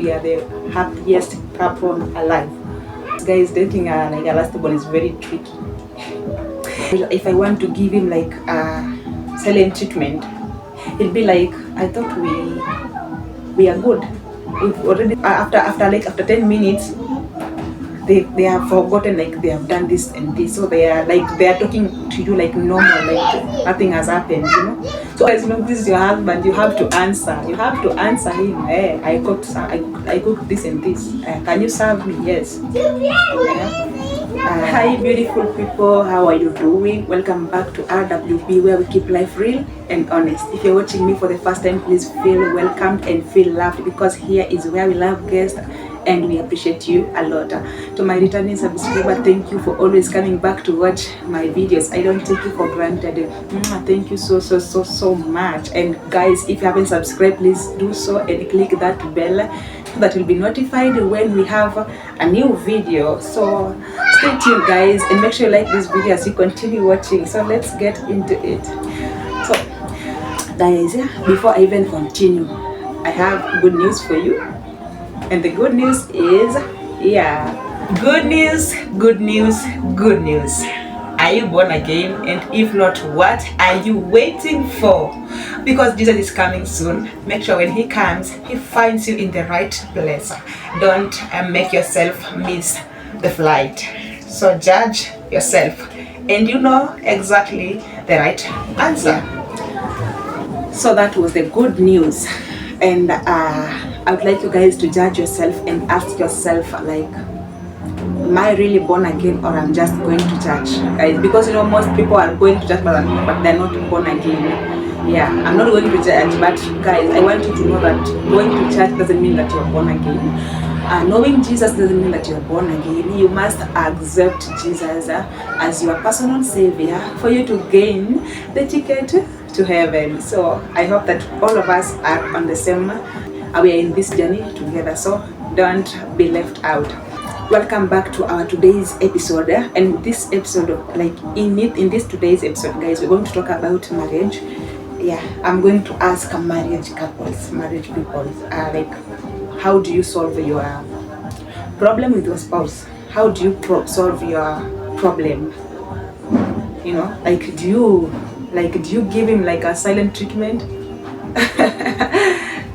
we are the happiest couple alive. Guys, dating like a last ball is very tricky. If I want to give him like a silent treatment, it'll be like, I thought we are good. We've already after 10 minutes they have forgotten, like they have done this and this, so they are talking to you like normal, like nothing has happened, you know. So as long as this is your husband, you have to answer him. Hey, I cooked this and this, can you serve me? Yes. Hi beautiful people, how are you doing? Welcome back to RWB, where we keep life real and honest. If you're watching me for the first time, please feel welcomed and feel loved, because here is where we love guests and we appreciate you a lot. To my returning subscriber, thank you for always coming back to watch my videos. I don't take you for granted. Thank you so much. And guys, if you haven't subscribed, please do so and click that bell so that you'll be notified when we have a new video. So stay tuned guys, and make sure you like this video as you continue watching. So let's get into it. So guys, before I even continue, I have good news for you. And the good news is, good news. Are you born again? And if not, what are you waiting for? Because Jesus is coming soon. Make sure when he comes, he finds you in the right place. Don't make yourself miss the flight. So judge yourself, and you know exactly the right answer. So that was the good news. And I would like you guys to judge yourself and ask yourself, like, am I really born again, or I'm just going to church, guys? Because you know most people are going to church but they're not born again. Yeah, I'm not going to church, but guys, I want you to know that going to church doesn't mean that you're born again. Knowing Jesus doesn't mean that you're born again. You must accept Jesus as your personal savior for you to gain the ticket to heaven. So I hope that all of us are on the same, we are in this journey together, so don't be left out. Welcome back to our today's episode, and this episode, like in this today's episode, guys, we're going to talk about marriage. I'm going to ask marriage people, like, how do you solve your problem with your spouse? How do you solve your problem? You know, like, do you give him like a silent treatment?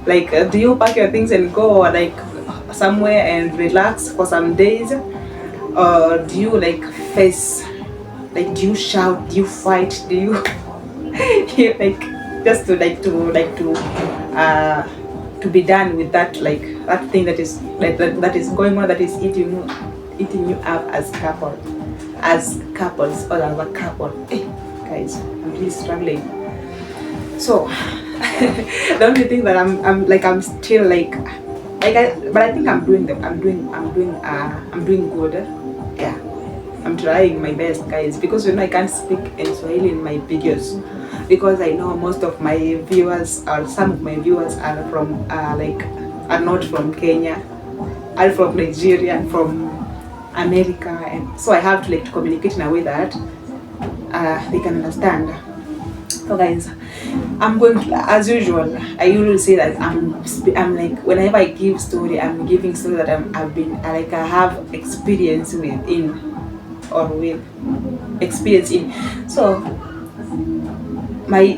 Like, do you pack your things and go like somewhere and relax for some days, or do you like face, like, do you shout, do you fight, do you like just to be done with that, like that thing that is that is going on, that is eating you up as couples or as a couple. Hey, guys, I'm really struggling. So the only thing that I'm still like but I think I'm doing good. Yeah, I'm trying my best, guys, because you know I can't speak in Swahili in my videos, because I know most of my viewers, or some of my viewers, are from are not from Kenya, are from Nigeria, from America, and so I have to to communicate in a way that they can understand. So guys, I'm going to, as usual, I usually say that I'm like, whenever I give story, I'm giving story that I have experience with experience in. So my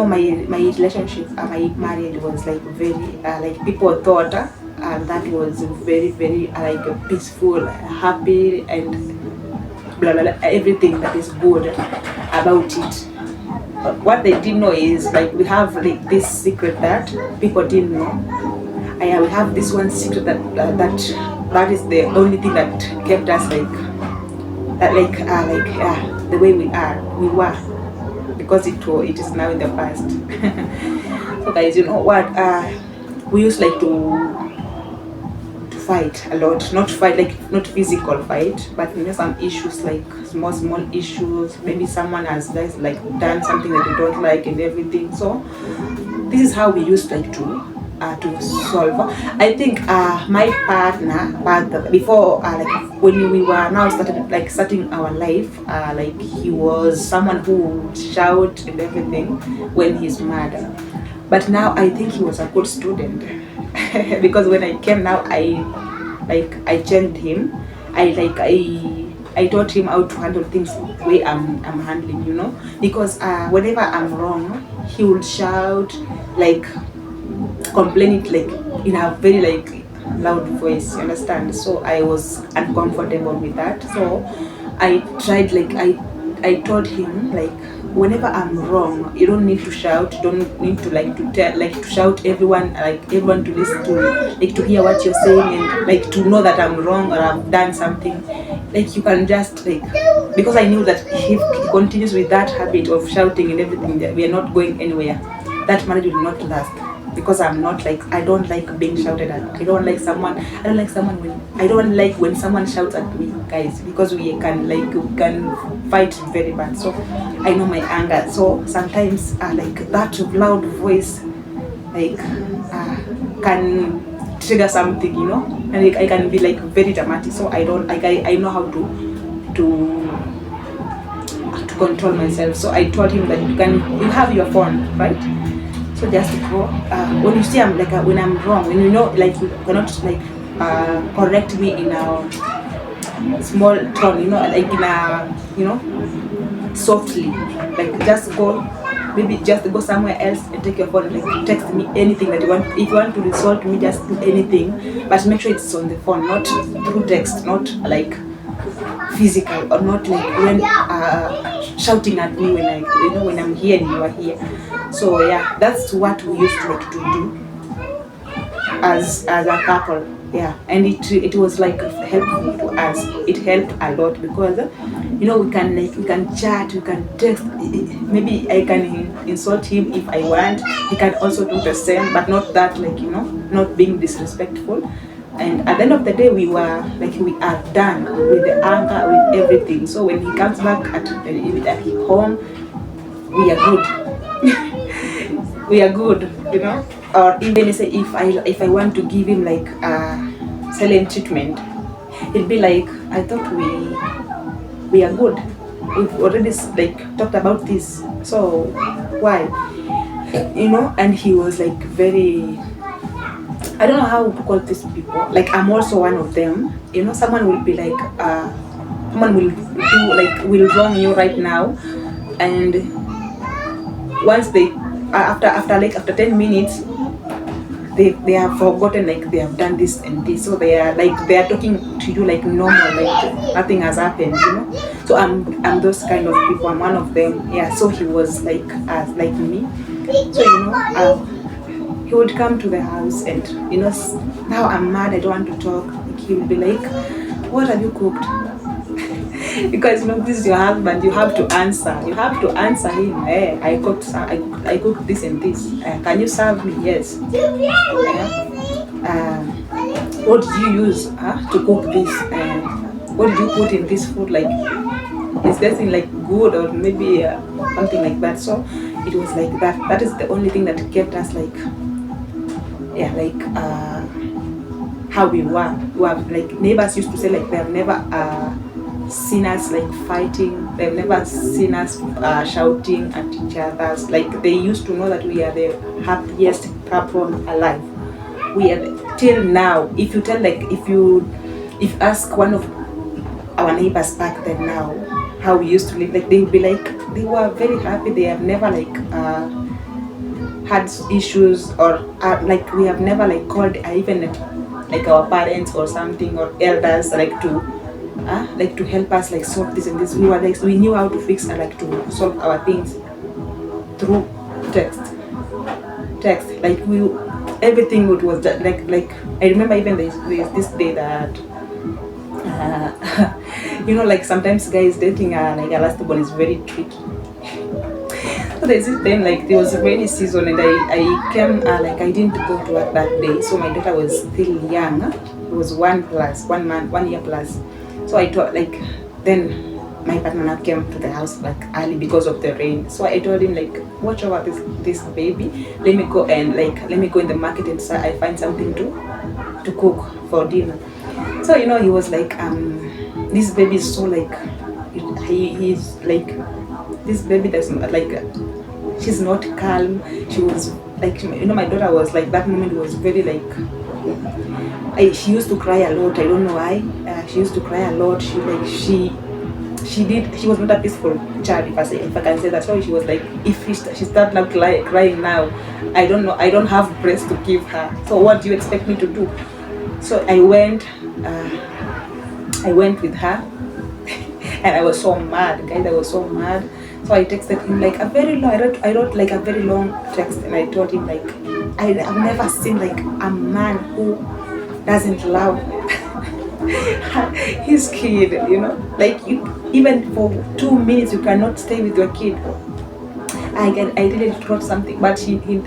my relationship, my marriage was like very people thought that was very peaceful, happy, and blah blah blah, everything that is good about it. What they didn't know is, like, we have like this secret that people didn't know. We have this one secret that is the only thing that kept us the way we were, because it is now in the past. So guys, you know what, we used to fight a lot, not physical fight, but you know, some issues, like small issues. Maybe someone has done something that you don't like and everything. So this is how we used to solve. I think my partner before when we were now starting our life, he was someone who would shout and everything when he's mad. But now I think he was a good student. because when I came now, I changed him. I taught him how to handle things the way I'm handling, because whenever I'm wrong, he would shout, like complain it like in a very like loud voice, you understand? So I was uncomfortable with that. So I tried, like I told him, like whenever I'm wrong, you don't need to shout, you don't need to like to tell, like to shout everyone, like everyone to listen to, like to hear what you're saying, and like to know that I'm wrong or I've done something. Like you can just like, because I knew that if he continues with that habit of shouting and everything, that we are not going anywhere. That marriage will not last, because I'm not like, I don't like being shouted at. I don't like someone when someone shouts at me, guys, because we can fight very bad. So I know my anger. So sometimes like that loud voice, like can trigger something, and like, I can be like very dramatic. So I don't like, I know how to control myself. So I told him that you have your phone, right? So just go, when you see I'm like, when I'm wrong, when you know, like you cannot like correct me in a small tone, like in a, softly, like just go, maybe just go somewhere else and take your phone, like text me anything that you want. If you want to resort me, just do anything, but make sure it's on the phone, not through text, not like physical, or not like when shouting at me when when I'm here and you are here. So yeah, that's what we used to like to do as a couple. Yeah, and it was like helpful to us. It helped a lot, because we can chat, we can text. Maybe I can insult him if I want. He can also do the same, but not that, like not being disrespectful. And at the end of the day, we are done with the anger, with everything. So when he comes back at home, we are good. We are good, Or even say if I want to give him like silent treatment, it'd be like, I thought we are good. We've already like talked about this, so why? And he was like very, I don't know how to call these people. Like I'm also one of them. Someone will be like, someone will do like, will wrong you right now, and once they after 10 minutes, they have forgotten, like they have done this and this. So they are talking to you like normal, like nothing has happened. So I'm those kind of people. I'm one of them. Yeah. So he was like me. So he would come to the house, and now I'm mad, I don't want to talk. Like, he would be like, what have you cooked? Because this is your husband, you have to answer him. Hey, I cooked this and this. Can you serve me? Yes. What did you use to cook this? What did you put in this food? Like, is this thing like good, or maybe something like that? So it was like that. That is the only thing that kept us like, yeah, like how we were. Like neighbors used to say, like they have never seen us like fighting. They've never seen us shouting at each other. Like they used to know that we are the happiest couple alive. We are till now. If you tell, like if ask one of our neighbors back then now how we used to live, like they'll be like, they were very happy. They have never like had issues, or like we have never like called even like our parents or something, or elders, like to help us like solve this and this. We were like, we knew how to fix and like to solve our things through text. Like everything was just like I remember even there's this day that like sometimes guys dating like a last born is very tricky. So there's this time, like there was a rainy season, and I came like I didn't go to work that day, so my daughter was still young. It was 1 year plus. So I thought, like, then my partner came to the house like early because of the rain. So I told him, like, watch over this baby. Let me go in the market and so I find something to cook for dinner. So he was like, this baby is so like, he's like, this baby does not like, she's not calm. She was like, my daughter was like, that moment was very like, she used to cry a lot. I don't know why. She used to cry a lot. She was not a peaceful child, if I can say that. So she was like, if she started now crying now, I don't know, I don't have breast to give her. So what do you expect me to do? So I went with her, and I was so mad, guys. I was so mad. So I texted him like a very long. I wrote like a very long text, and I told him like, I've never seen like a man who doesn't love his kid, like, even for 2 minutes you cannot stay with your kid. I really wrote something, but he knew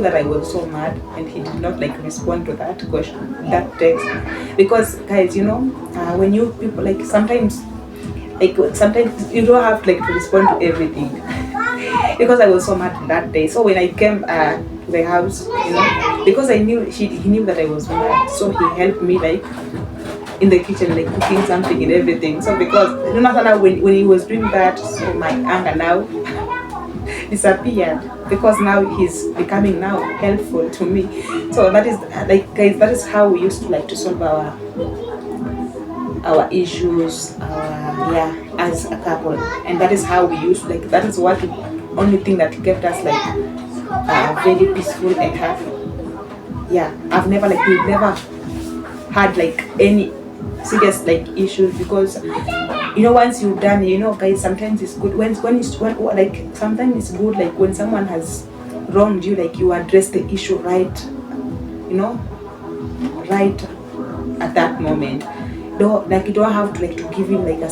that I was so mad, and he did not like respond to that question, that text, because guys, when you people like, sometimes you don't have like to respond to everything. Because I was so mad that day. So when I came to the house, because I knew he knew that I was mad, so he helped me like in the kitchen, like cooking something and everything. So because when he was doing that, so my anger now disappeared, because now he's becoming now helpful to me. So that is like, guys, that is how we used to like to solve our issues, as a couple. And that is how we used, like, that is what only thing that kept us like very peaceful and happy. We've never had like any serious like issues, because once you've done, guys, sometimes it's good when sometimes it's good like when someone has wronged you, like you address the issue right, right at that moment. You don't have to like to give him like a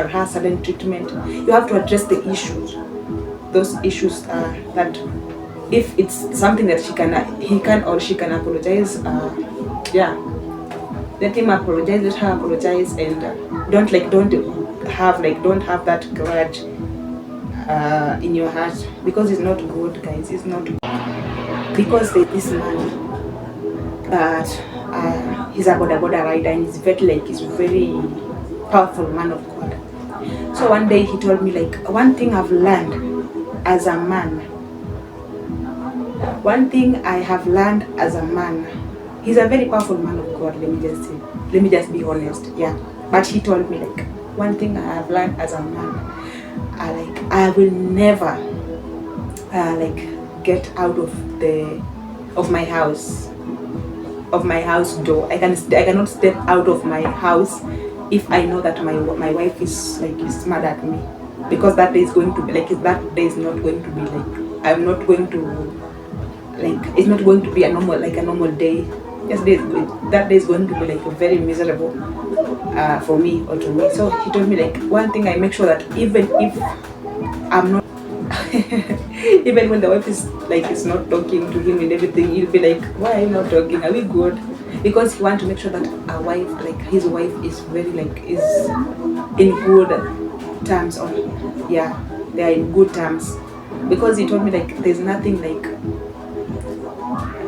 her sudden treatment. You have to address the issues. Those issues that if it's something that he can or she can apologize, let him apologize, let her apologize, and don't have that grudge in your heart, because it's not good, guys. It's not good. Because this man, he's a border rider, and he's very powerful man of God. So one day he told me like, one thing I've learned as a man, he's a very powerful man of God, let me just be honest, but he told me like, one thing I have learned as a man, I will never get out of my house door. I cannot step out of my house if I know that my wife is mad at me, because that day is going to be like, that day is not going to be like, I'm not going to like, it's not going to be a normal day. Yes, that day is going to be like very miserable for me or to me. So he told me like, one thing I make sure that even if I'm not even when the wife is not talking to him and everything, he'll be like, why are you not talking? Are we good? Because he wants to make sure that his wife is very is in good terms, or they are in good terms. Because he told me like, there's nothing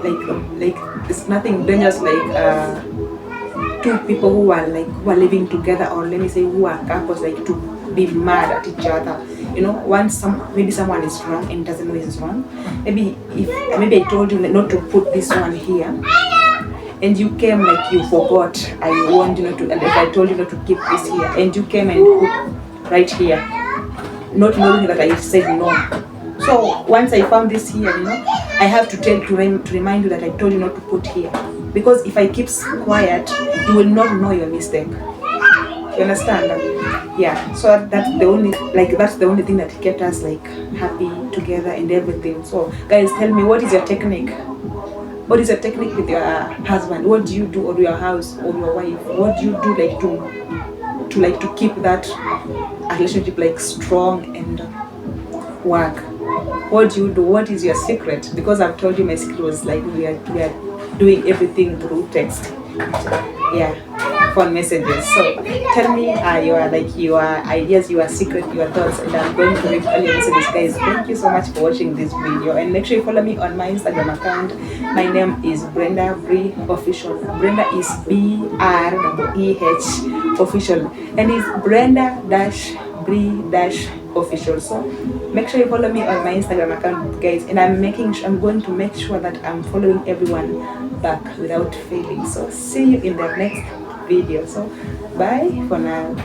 it's nothing dangerous like two people who are living together, or let me say who are couples, like to be mad at each other. Once maybe someone is wrong and doesn't know he's wrong. Maybe I told you not to put this one here, and you came like you forgot. I warned you not to, and I told you not to keep this here, and you came and put right here, not knowing that I said no. So once I found this here, I have to remind you that I told you not to put here, because if I keep quiet, you will not know your mistake. You understand? So that's the only thing that kept us happy together and everything. So guys, tell me, what is your technique? What is your technique with your husband? What do you do, or your house, or your wife? What do you do to keep that relationship strong and work? What do you do? What is your secret? Because I've told you my secret was we are doing everything through text. Phone messages. So tell me your ideas, your secret, your thoughts, and I'm going to read all your messages, guys. Thank you so much for watching this video, and make sure you follow me on my Instagram account. My name is Brenda Bree Official. Brenda is BREH Official, and it's Brenda Bree official. So make sure you follow me on my Instagram account, guys, and I'm going to make sure that I'm following everyone back without failing. So see you in the next video. So bye for now.